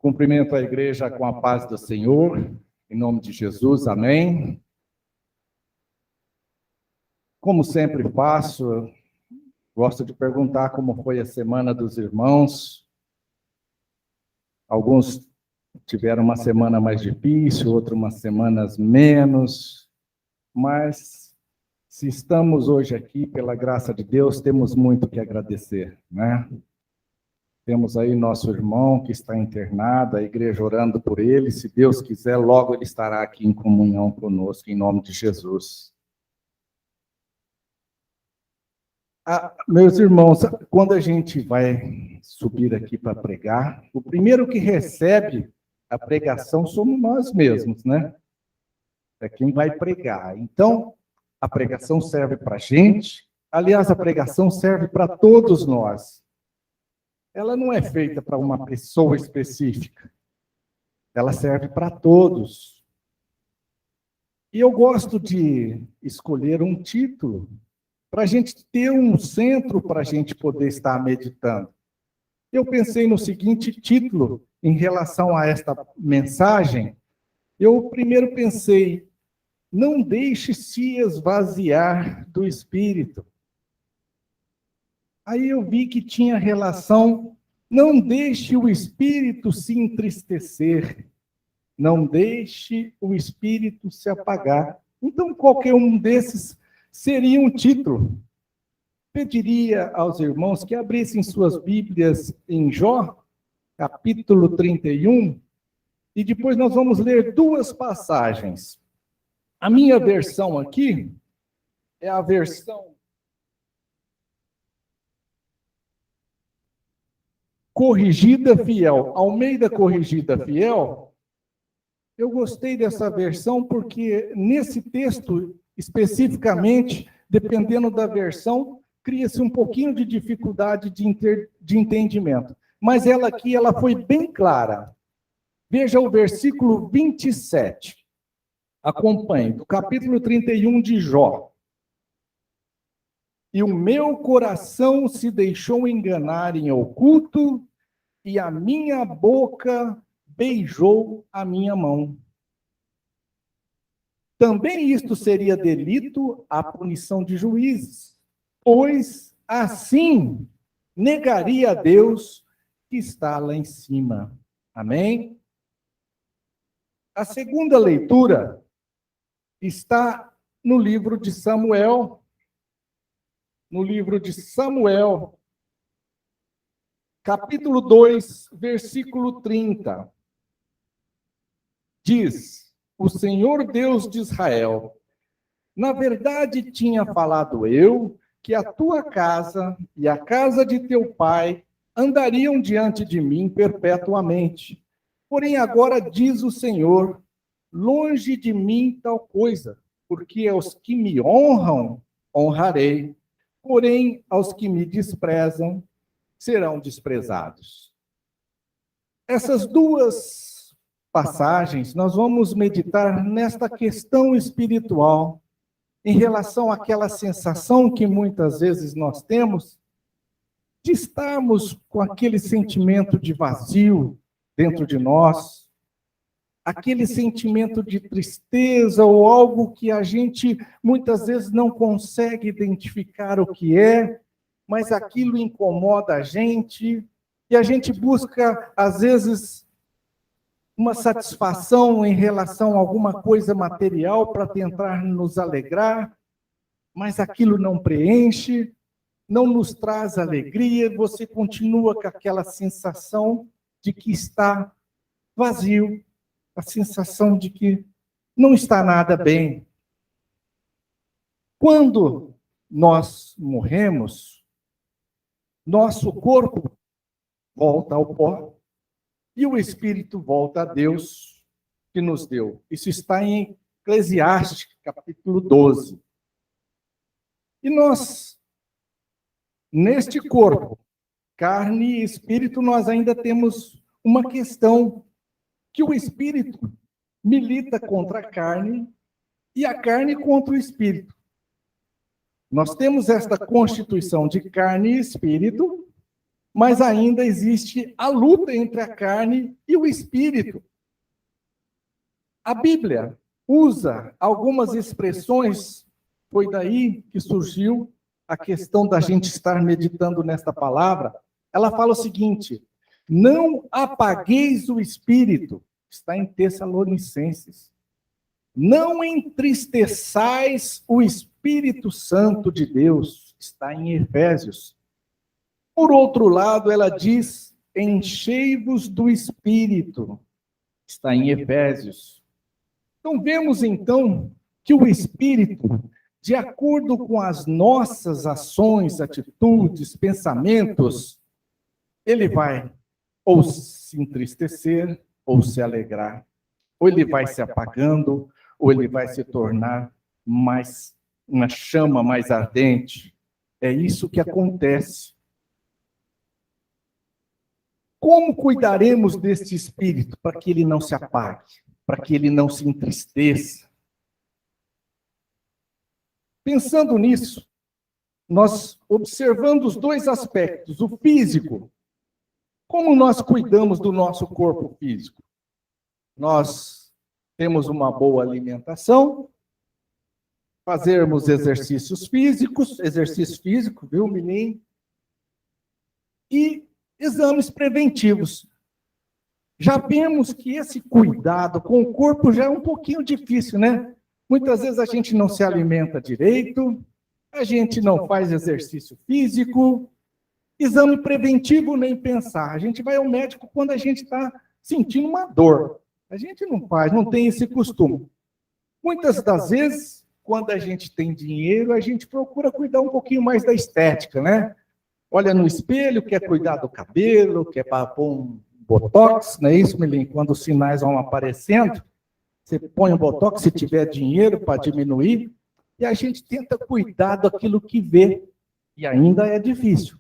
Cumprimento a igreja com a paz do Senhor, em nome de Jesus, amém. Como sempre faço, gosto de perguntar como foi a semana dos irmãos. Alguns tiveram uma semana mais difícil, outras umas semanas menos, mas se estamos hoje aqui, pela graça de Deus, temos muito que agradecer, né? Temos aí nosso irmão que está internado, a igreja orando por ele. Se Deus quiser, logo ele estará aqui em comunhão conosco, em nome de Jesus. Meus irmãos, quando a gente vai subir aqui para pregar, o primeiro que recebe a pregação somos nós mesmos, né? É quem vai pregar. Então, a pregação serve para a gente. Aliás, a pregação serve para todos nós. Ela não é feita para uma pessoa específica. Ela serve para todos. E eu gosto de escolher um título para a gente ter um centro para a gente poder estar meditando. Eu pensei no seguinte título em relação a esta mensagem. Eu primeiro pensei, não deixe se esvaziar do Espírito. Aí eu vi que tinha relação, não deixe o Espírito se entristecer, não deixe o Espírito se apagar. Então, qualquer um desses seria um título. Pediria aos irmãos que abrissem suas Bíblias em Jó, capítulo 31, e depois nós vamos ler duas passagens. A minha versão aqui é a versão Corrigida Fiel, Almeida Corrigida Fiel. Eu gostei dessa versão porque nesse texto, especificamente, dependendo da versão, cria-se um pouquinho de dificuldade de entendimento. Mas ela aqui, ela foi bem clara. Veja o versículo 27. Acompanhe, do capítulo 31 de Jó. E o meu coração se deixou enganar em oculto, e a minha boca beijou a minha mão. Também isto seria delito à punição de juízes, pois assim negaria a Deus que está lá em cima. Amém? A segunda leitura está no livro de Samuel. No livro de Samuel, capítulo 2, versículo 30. Diz, o Senhor Deus de Israel, na verdade tinha falado eu, que a tua casa e a casa de teu pai andariam diante de mim perpetuamente. Porém agora diz o Senhor, longe de mim tal coisa, porque aos que me honram, honrarei. Porém, aos que me desprezam, serão desprezados. Essas duas passagens, nós vamos meditar nesta questão espiritual, em relação àquela sensação que muitas vezes nós temos, de estarmos com aquele sentimento de vazio dentro de nós, aquele sentimento de tristeza ou algo que a gente muitas vezes não consegue identificar o que é, mas aquilo incomoda a gente e a gente busca, às vezes, uma satisfação em relação a alguma coisa material para tentar nos alegrar, mas aquilo não preenche, não nos traz alegria, você continua com aquela sensação de que está vazio, a sensação de que não está nada bem. Quando nós morremos, nosso corpo volta ao pó e o espírito volta a Deus que nos deu. Isso está em Eclesiastes, capítulo 12. E nós, neste corpo, carne e espírito, nós ainda temos uma questão que o espírito milita contra a carne e a carne contra o espírito. Nós temos esta constituição de carne e espírito, mas ainda existe a luta entre a carne e o espírito. A Bíblia usa algumas expressões, foi daí que surgiu a questão da gente estar meditando nesta palavra. Ela fala o seguinte: não apagueis o espírito, está em Tessalonicenses. Não entristeçais o Espírito Santo de Deus, está em Efésios. Por outro lado, ela diz: enchei-vos do Espírito, está em Efésios. Então, vemos então que o Espírito, de acordo com as nossas ações, atitudes, pensamentos, ele vai ou se entristecer, ou se alegrar. Ou ele vai se apagando, ou ele vai se tornar mais uma chama mais ardente. É isso que acontece. Como cuidaremos deste espírito para que ele não se apague, para que ele não se entristeça? Pensando nisso, nós observando os dois aspectos, o físico, como nós cuidamos do nosso corpo físico? Nós temos uma boa alimentação, fazermos exercício físico, viu, menino? E exames preventivos. Já vemos que esse cuidado com o corpo já é um pouquinho difícil, né? Muitas vezes a gente não se alimenta direito, a gente não faz exercício físico, exame preventivo nem pensar. A gente vai ao médico quando a gente está sentindo uma dor. A gente não faz, não tem esse costume. Muitas das vezes, quando a gente tem dinheiro, a gente procura cuidar um pouquinho mais da estética, né? Olha no espelho, quer cuidar do cabelo, quer pôr um botox, não é isso, Melim? Quando os sinais vão aparecendo, você põe um botox se tiver dinheiro para diminuir, e a gente tenta cuidar daquilo que vê, e ainda é difícil.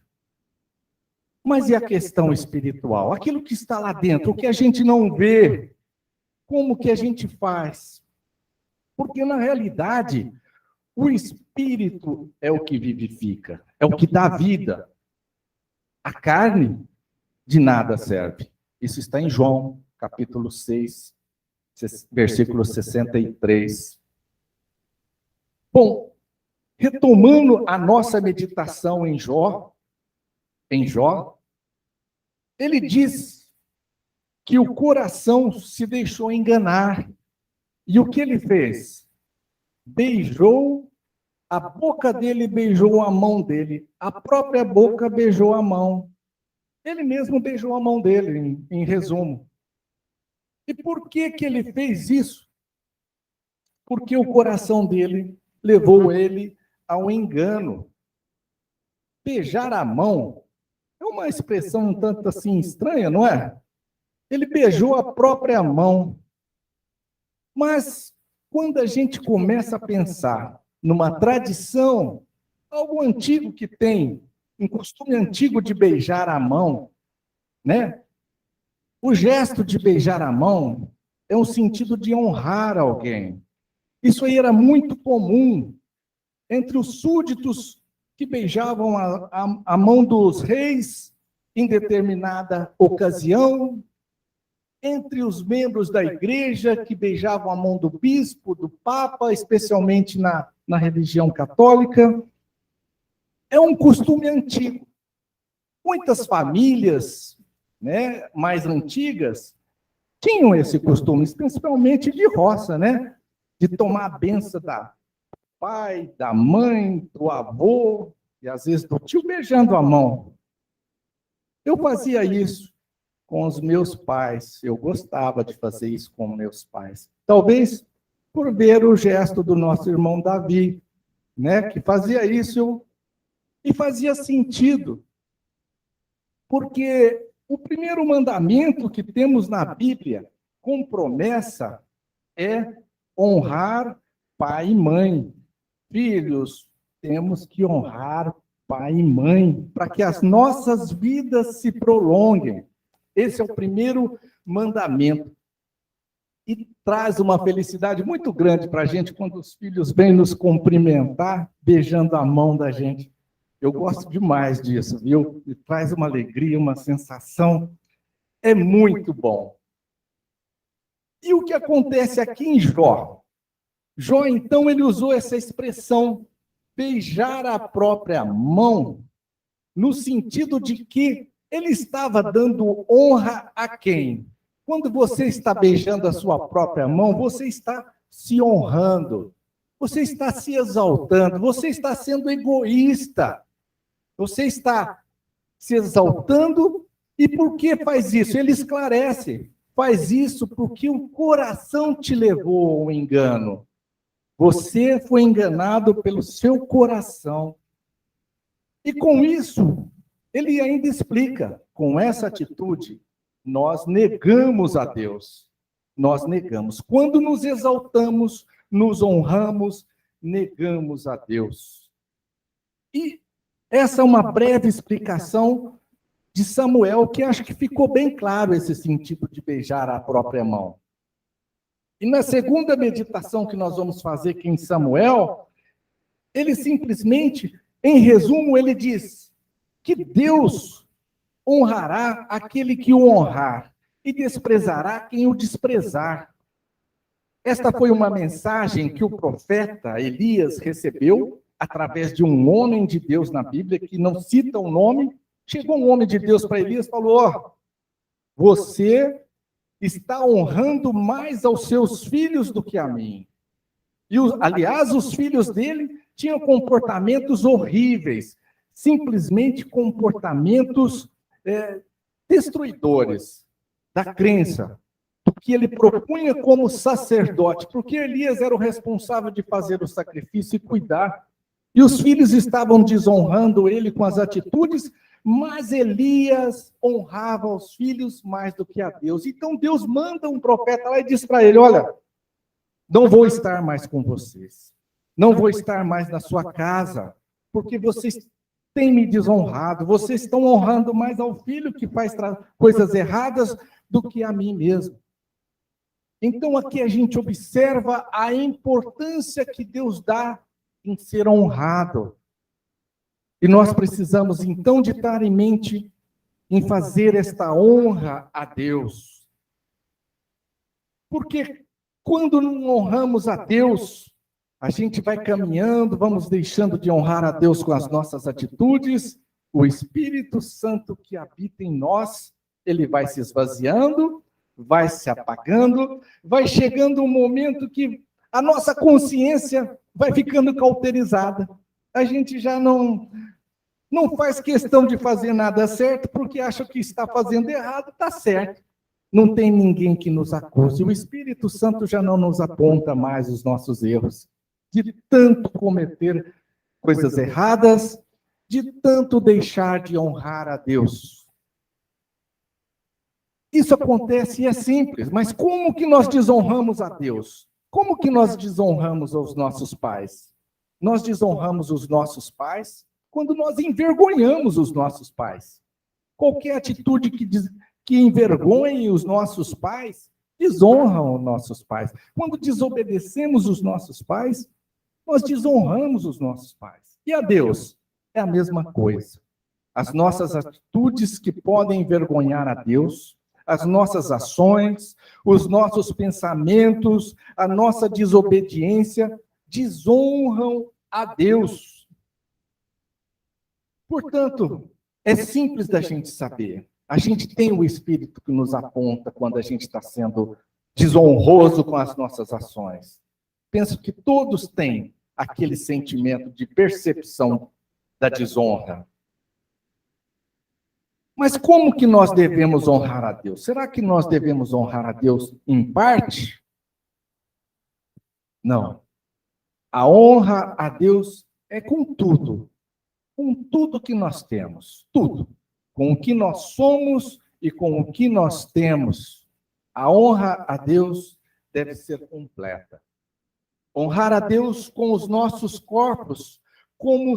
Mas e a questão espiritual? Aquilo que está lá dentro, o que a gente não vê, como que a gente faz? Porque, na realidade, o espírito é o que vivifica, é o que dá vida. A carne de nada serve. Isso está em João, capítulo 6, versículo 63. Bom, retomando a nossa meditação em Jó, ele diz que o coração se deixou enganar. E o que ele fez? Beijou, a boca dele beijou a mão dele, a própria boca beijou a mão. Ele mesmo beijou a mão dele, em resumo. E por que que ele fez isso? Porque o coração dele levou ele ao engano. Beijar a mão é uma expressão um tanto assim estranha, não é? Ele beijou a própria mão. Mas quando a gente começa a pensar numa tradição, algo antigo que tem, um costume antigo de beijar a mão, né? O gesto de beijar a mão é um sentido de honrar alguém. Isso aí era muito comum entre os súditos que beijavam a mão dos reis em determinada ocasião, entre os membros da igreja que beijavam a mão do bispo, do papa, especialmente na religião católica. É um costume antigo. Muitas famílias, né, mais antigas tinham esse costume, principalmente de roça, né? De tomar a benção da pai, da mãe, do avô, e às vezes do tio beijando a mão. Eu fazia isso com os meus pais, eu gostava de fazer isso com meus pais. Talvez por ver o gesto do nosso irmão Davi, né, que fazia isso, e fazia sentido, porque o primeiro mandamento que temos na Bíblia, com promessa, é honrar pai e mãe. Filhos, temos que honrar pai e mãe, para que as nossas vidas se prolonguem. Esse é o primeiro mandamento. E traz uma felicidade muito grande para a gente quando os filhos vêm nos cumprimentar, beijando a mão da gente. Eu gosto demais disso, viu? Me traz uma alegria, uma sensação. É muito bom. E o que acontece aqui em Jó? Jó, então, ele usou essa expressão, beijar a própria mão, no sentido de que ele estava dando honra a quem? Quando você está beijando a sua própria mão, você está se honrando, você está se exaltando, você está sendo egoísta, você está se exaltando. E por que faz isso? Ele esclarece, faz isso porque o coração te levou ao engano. Você foi enganado pelo seu coração. E com isso, ele ainda explica, com essa atitude, nós negamos a Deus. Nós negamos. Quando nos exaltamos, nos honramos, negamos a Deus. E essa é uma breve explicação de Samuel, que acho que ficou bem claro esse sentido de beijar a própria mão. E na segunda meditação que nós vamos fazer aqui em Samuel, ele simplesmente, em resumo, ele diz que Deus honrará aquele que o honrar e desprezará quem o desprezar. Esta foi uma mensagem que o profeta Elias recebeu através de um homem de Deus na Bíblia, que não cita o nome. Chegou um homem de Deus para Elias e falou: ó, você está honrando mais aos seus filhos do que a mim. E, aliás, os filhos dele tinham comportamentos horríveis, simplesmente comportamentos destruidores da crença, do que ele propunha como sacerdote, porque Elias era o responsável de fazer o sacrifício e cuidar, e os filhos estavam desonrando ele com as atitudes, mas Elias honrava os filhos mais do que a Deus. Então Deus manda um profeta lá e diz para ele: olha, não vou estar mais com vocês, não vou estar mais na sua casa, porque vocês têm me desonrado, vocês estão honrando mais ao filho que faz coisas erradas do que a mim mesmo. Então aqui a gente observa a importância que Deus dá em ser honrado. E nós precisamos, então, de estar em mente em fazer esta honra a Deus. Porque quando não honramos a Deus, a gente vai caminhando, vamos deixando de honrar a Deus com as nossas atitudes, o Espírito Santo que habita em nós, ele vai se esvaziando, vai se apagando, vai chegando um momento que a nossa consciência vai ficando cauterizada. A gente já não faz questão de fazer nada certo, porque acha que está fazendo errado, está certo. Não tem ninguém que nos acuse. O Espírito Santo já não nos aponta mais os nossos erros, de tanto cometer coisas erradas, de tanto deixar de honrar a Deus. Isso acontece e é simples, mas como que nós desonramos a Deus? Como que nós desonramos os nossos pais? Nós desonramos os nossos pais quando nós envergonhamos os nossos pais. Qualquer atitude que envergonhe os nossos pais, desonram os nossos pais. Quando desobedecemos os nossos pais, nós desonramos os nossos pais. E a Deus? É a mesma coisa. As nossas atitudes que podem envergonhar a Deus, as nossas ações, os nossos pensamentos, a nossa desobediência, desonram a Deus. Portanto, é simples da gente saber. A gente tem o Espírito que nos aponta quando a gente está sendo desonroso com as nossas ações. Penso que todos têm aquele sentimento de percepção da desonra. Mas como que nós devemos honrar a Deus? Será que nós devemos honrar a Deus em parte? Não. A honra a Deus é com tudo que nós temos, tudo. Com o que nós somos e com o que nós temos. A honra a Deus deve ser completa. Honrar a Deus com os nossos corpos, como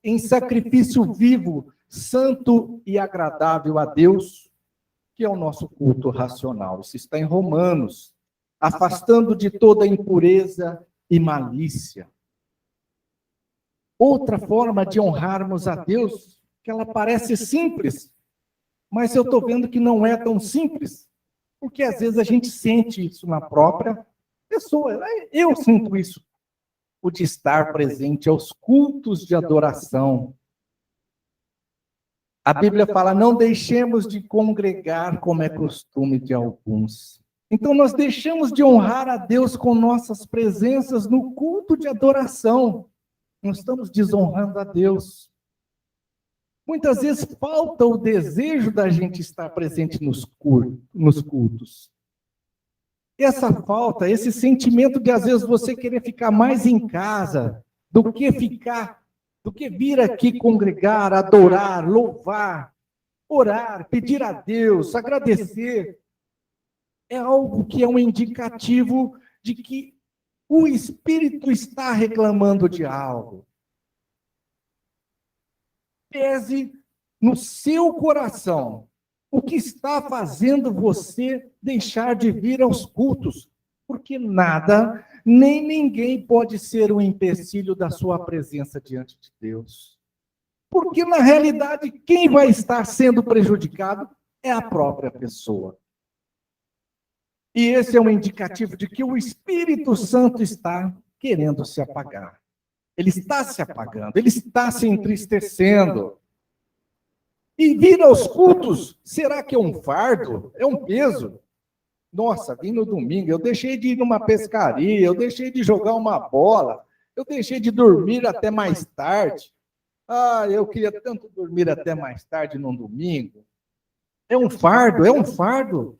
em sacrifício vivo, santo e agradável a Deus, que é o nosso culto racional. Isso está em Romanos, afastando de toda impureza e malícia. outra forma de honrarmos a Deus, que ela parece simples, mas eu estou vendo que não é tão simples, porque às vezes a gente sente isso na própria pessoa. Eu sinto isso, o de estar presente aos cultos de adoração. A Bíblia fala, não deixemos de congregar como é costume de alguns. Então nós deixamos de honrar a Deus com nossas presenças no culto de adoração. Nós estamos desonrando a Deus. Muitas vezes falta o desejo da gente estar presente nos cultos. Essa falta, esse sentimento de às vezes você querer ficar mais em casa do que vir aqui congregar, adorar, louvar, orar, pedir a Deus, agradecer, é algo que é um indicativo de que o Espírito está reclamando de algo. Pese no seu coração o que está fazendo você deixar de vir aos cultos, porque nada, nem ninguém pode ser um empecilho da sua presença diante de Deus. Porque, na realidade, quem vai estar sendo prejudicado é a própria pessoa. E esse é um indicativo de que o Espírito Santo está querendo se apagar. Ele está se apagando, ele está se entristecendo. E vir aos cultos, será que é um fardo? É um peso? Nossa, vim no domingo, eu deixei de ir numa pescaria, eu deixei de jogar uma bola, eu deixei de dormir até mais tarde. Ah, eu queria tanto dormir até mais tarde num domingo. É um fardo, é um fardo.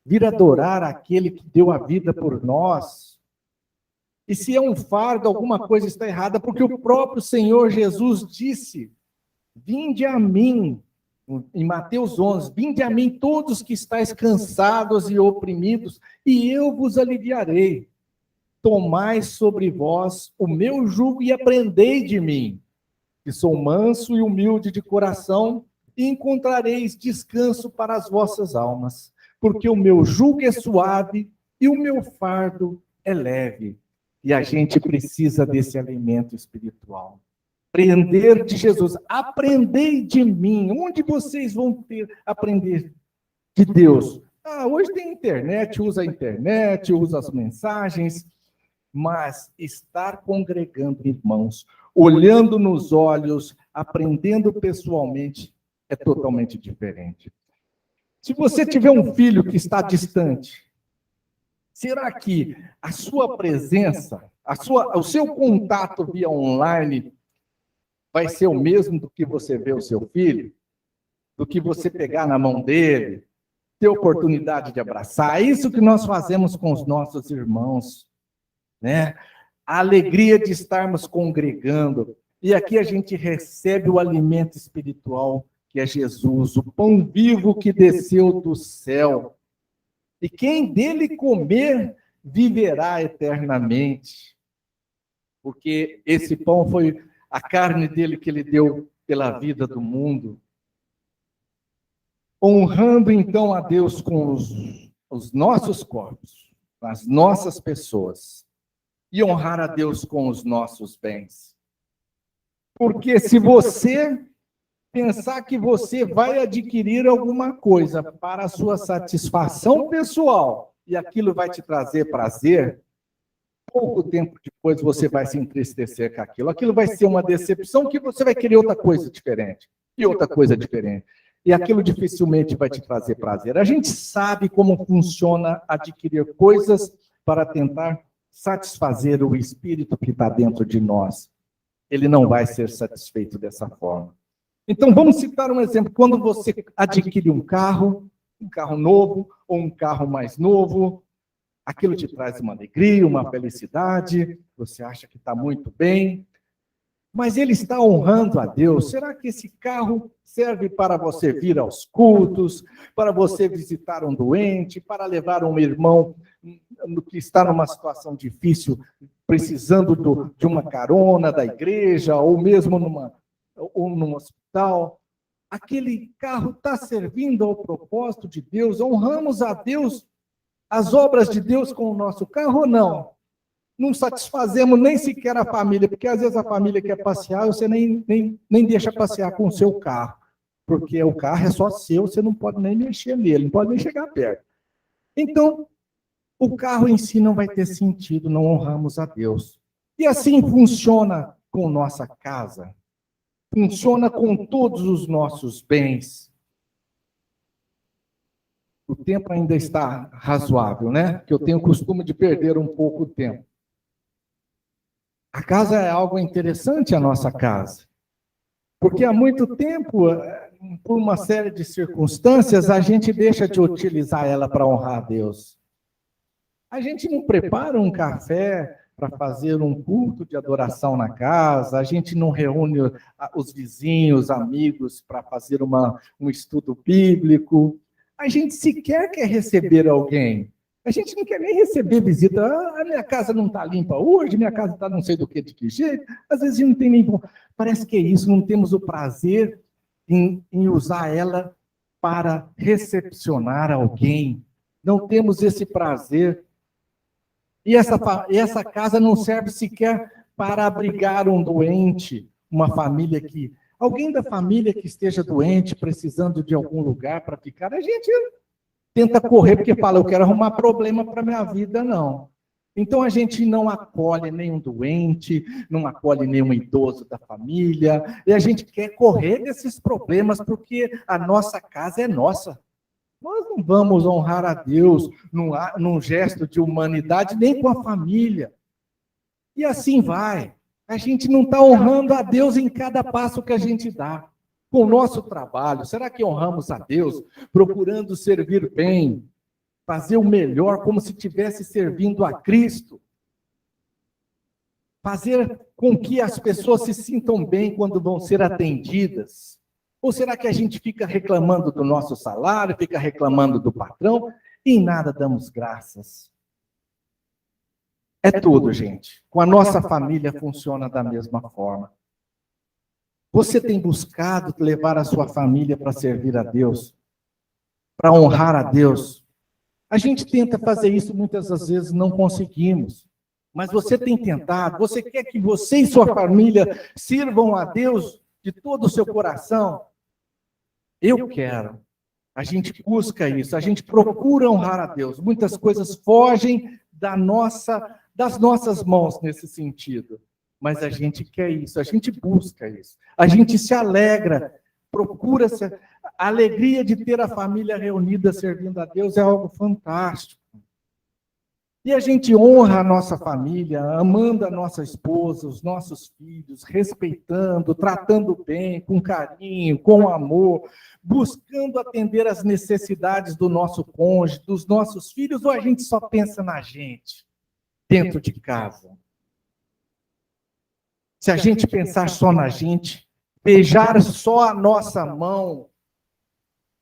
Vir adorar aquele que deu a vida por nós. E se é um fardo, alguma coisa está errada, porque o próprio Senhor Jesus disse, vinde a mim, em Mateus 11, vinde a mim todos que estáis cansados e oprimidos, e eu vos aliviarei. Tomai sobre vós o meu jugo e aprendei de mim, que sou manso e humilde de coração, e encontrareis descanso para as vossas almas, porque o meu jugo é suave e o meu fardo é leve. E a gente precisa desse alimento espiritual. Aprender de Jesus. Aprendei de mim. Onde vocês vão aprender de Deus? Hoje tem internet, usa a internet, usa as mensagens, mas estar congregando irmãos, olhando nos olhos, aprendendo pessoalmente, é totalmente diferente. Se você tiver um filho que está distante, será que a sua presença, o seu contato via online vai ser o mesmo do que você vê o seu filho? Do que você pegar na mão dele, ter oportunidade de abraçar? É isso que nós fazemos com os nossos irmãos, né? A alegria de estarmos congregando. E aqui a gente recebe o alimento espiritual, que é Jesus, o pão vivo que desceu do céu. E quem dele comer, viverá eternamente. Porque esse pão foi a carne dele que ele deu pela vida do mundo. Honrando então a Deus com os nossos corpos, as nossas pessoas. E honrar a Deus com os nossos bens. Porque se você pensar que você vai adquirir alguma coisa para a sua satisfação pessoal e aquilo vai te trazer prazer, pouco tempo depois você vai se entristecer com aquilo. Aquilo vai ser uma decepção que você vai querer outra coisa diferente e outra coisa diferente. E aquilo dificilmente vai te trazer prazer. A gente sabe como funciona adquirir coisas para tentar satisfazer o espírito que está dentro de nós. Ele não vai ser satisfeito dessa forma. Então, vamos citar um exemplo. Quando você adquire um carro novo, ou um carro mais novo, aquilo te traz uma alegria, uma felicidade, você acha que está muito bem, mas ele está honrando a Deus. Será que esse carro serve para você vir aos cultos, para você visitar um doente, para levar um irmão que está numa situação difícil, precisando de uma carona da igreja, ou mesmo num hospital? Aquele carro está servindo ao propósito de Deus? Honramos a Deus, as obras de Deus com o nosso carro ou não? Não satisfazemos nem sequer a família, porque às vezes a família quer passear, você nem deixa passear com o seu carro, porque o carro é só seu, você não pode nem mexer nele, não pode nem chegar perto. Então, o carro em si não vai ter sentido, não honramos a Deus. E assim funciona com nossa casa, funciona com todos os nossos bens. O tempo ainda está razoável, né? Que eu tenho o costume de perder um pouco o tempo. A casa é algo interessante, a nossa casa. Porque há muito tempo, por uma série de circunstâncias, a gente deixa de utilizar ela para honrar a Deus. A gente não prepara um café para fazer um culto de adoração na casa, a gente não reúne os vizinhos, amigos, para fazer um estudo bíblico. A gente sequer quer receber alguém. A gente não quer nem receber visita. A minha casa não está limpa hoje, minha casa está não sei do que, de que jeito. Às vezes não tem nem... Parece que é isso, não temos o prazer em usar ela para recepcionar alguém. Não temos esse prazer. E essa casa não serve sequer para abrigar um doente, uma família que... Alguém da família que esteja doente, precisando de algum lugar para ficar, a gente tenta correr, porque fala, eu quero arrumar problema para a minha vida, não. Então, a gente não acolhe nenhum doente, não acolhe nenhum idoso da família, e a gente quer correr desses problemas, porque a nossa casa é nossa. Nós não vamos honrar a Deus num gesto de humanidade, nem com a família. E assim vai. A gente não está honrando a Deus em cada passo que a gente dá. Com o nosso trabalho, será que honramos a Deus procurando servir bem, fazer o melhor, como se estivesse servindo a Cristo? Fazer com que as pessoas se sintam bem quando vão ser atendidas? Ou será que a gente fica reclamando do nosso salário, fica reclamando do patrão e em nada damos graças? É tudo, gente. Com a nossa família funciona da mesma forma. Você tem buscado levar a sua família para servir a Deus, para honrar a Deus? A gente tenta fazer isso, muitas das vezes não conseguimos. Mas você tem tentado, você quer que você e sua família sirvam a Deus de todo o seu coração? Eu quero. A gente busca isso, a gente procura honrar a Deus. Muitas coisas fogem das nossas mãos nesse sentido. Mas a gente quer isso, a gente busca isso. A gente se alegra, procura-se. A alegria de ter a família reunida servindo a Deus é algo fantástico. E a gente honra a nossa família, amando a nossa esposa, os nossos filhos, respeitando, tratando bem, com carinho, com amor, buscando atender às necessidades do nosso cônjuge, dos nossos filhos, ou a gente só pensa na gente, dentro de casa? Se a gente pensar só na gente, beijar só a nossa mão,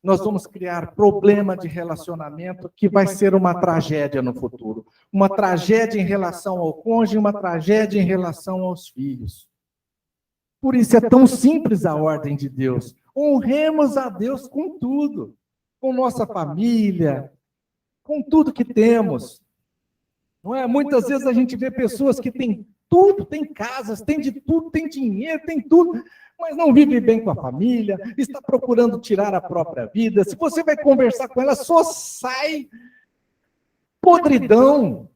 nós vamos criar problema de relacionamento que vai ser uma tragédia no futuro. Uma tragédia em relação ao cônjuge, uma tragédia em relação aos filhos. Por isso é tão simples a ordem de Deus. Honremos a Deus com tudo. Com nossa família, com tudo que temos. Não é? Muitas vezes a gente vê pessoas que têm tudo, têm casas, têm de tudo, têm dinheiro, têm tudo, mas não vive bem com a família, está procurando tirar a própria vida. Se você vai conversar com ela, só sai podridão.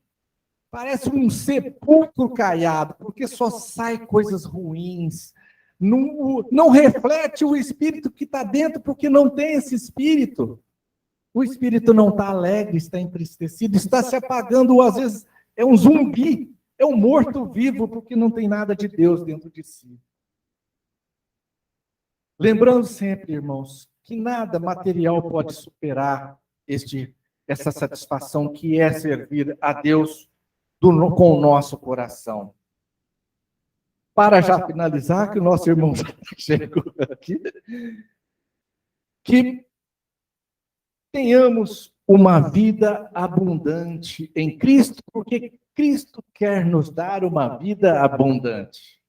Parece um sepulcro caiado, porque só sai coisas ruins. Não reflete o espírito que está dentro, porque não tem esse espírito. O espírito não está alegre, está entristecido, está se apagando, às vezes é um zumbi, é um morto-vivo, porque não tem nada de Deus dentro de si. Lembrando sempre, irmãos, que nada material pode superar essa satisfação que é servir a Deus com o nosso coração. Para já finalizar, que o nosso irmão já chegou aqui, que tenhamos uma vida abundante em Cristo, porque Cristo quer nos dar uma vida abundante,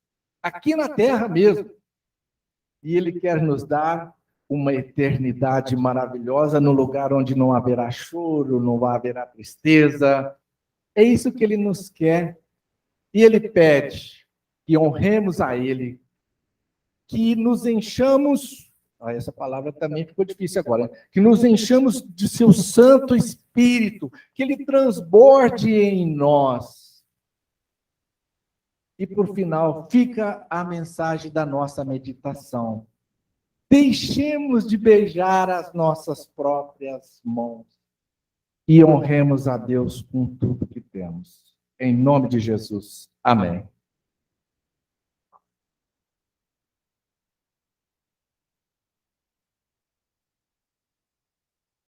aqui na terra mesmo. E Ele quer nos dar uma eternidade maravilhosa no lugar onde não haverá choro, não haverá tristeza. É isso que Ele nos quer. E ele pede que honremos a ele, que nos enchamos, essa palavra também ficou difícil agora, que nos enchamos de seu Santo Espírito, que ele transborde em nós. E por final, fica a mensagem da nossa meditação. Deixemos de beijar as nossas próprias mãos e honremos a Deus com tudo que temos. Em nome de Jesus. Amém.